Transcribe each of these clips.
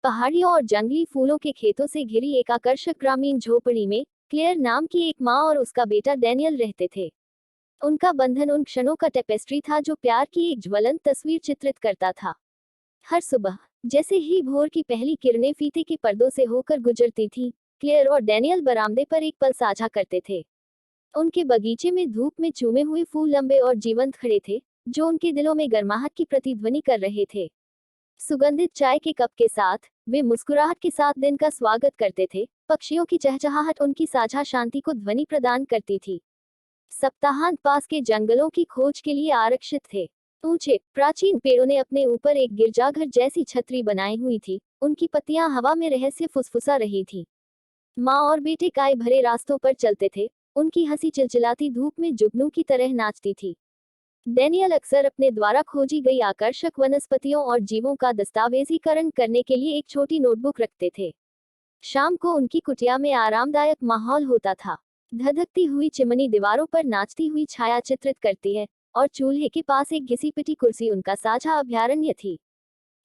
पहाड़ियों और जंगली फूलों के खेतों से घिरी एक आकर्षक ग्रामीण झोपड़ी में क्लेयर नाम की एक माँ और उसका बेटा डैनियल रहते थे। उनका बंधन उन क्षणों का टेपेस्ट्री था जो प्यार की एक ज्वलंत तस्वीर चित्रित करता था। हर सुबह जैसे ही भोर की पहली किरणें फीते के पर्दों से होकर गुजरती थीं, क्लेयर और डैनियल बरामदे पर एक पल साझा करते थे। उनके बगीचे में धूप में चूमे हुए फूल लंबे और जीवंत खड़े थे, जो उनके दिलों में गर्माहट की प्रतिध्वनि कर रहे थे। सुगंधित चाय के कप के साथ वे मुस्कुराहट के साथ दिन का स्वागत करते थे। पक्षियों की चहचहाहट उनकी साझा शांति को ध्वनि प्रदान करती थी। सप्ताहांत पास के जंगलों की खोज के लिए आरक्षित थे। ऊंचे प्राचीन पेड़ों ने अपने ऊपर एक गिरजाघर जैसी छतरी बनाई हुई थी। उनकी पत्तियां हवा में रहस्य फुसफुसा रही थी। माँ और बेटे काय भरे रास्तों पर चलते थे। उनकी हंसी चिलचिलाती धूप में जुगनू की तरह नाचती थी। डैनियल अक्सर अपने द्वारा खोजी गई आकर्षक वनस्पतियों और जीवों का दस्तावेजीकरण करने के लिए एक छोटी नोटबुक रखते थे। शाम को उनकी कुटिया में आरामदायक माहौल होता था। धधकती हुई चिमनी दीवारों पर नाचती हुई छाया चित्रित करती है, और चूल्हे के पास एक घिसी पिटी कुर्सी उनका साझा अभयारण्य थी।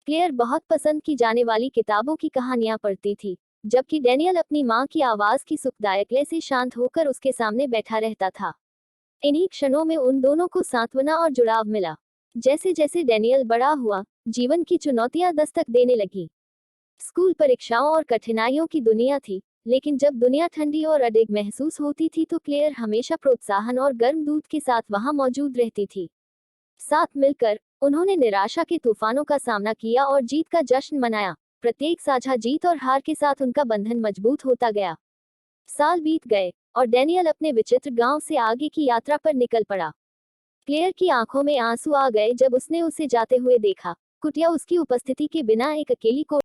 क्लेयर बहुत पसंद की जाने वाली किताबों की कहानियां पढ़ती थी, जबकि डैनियल अपनी माँ की आवाज की सुखदायक लय से शांत होकर उसके सामने बैठा रहता था। इन्हीं क्षणों में उन दोनों को सांत्वना और जुड़ाव मिला। जैसे जैसे डैनियल बड़ा हुआ, जीवन की चुनौतियां दस्तक देने लगी। स्कूल परीक्षाओं और कठिनाइयों की दुनिया थी, लेकिन जब दुनिया ठंडी और अडिग महसूस होती थी तो क्लेयर हमेशा प्रोत्साहन और गर्म दूध के साथ वहां मौजूद रहती थी। साथ मिलकर उन्होंने निराशा के तूफानों का सामना किया और जीत का जश्न मनाया। प्रत्येक साझा जीत और हार के साथ उनका बंधन मजबूत होता गया। साल बीत गए और डैनियल अपने विचित्र गांव से आगे की यात्रा पर निकल पड़ा। क्लेयर की आंखों में आंसू आ गए जब उसने उसे जाते हुए देखा। कुटिया उसकी उपस्थिति के बिना एक अकेली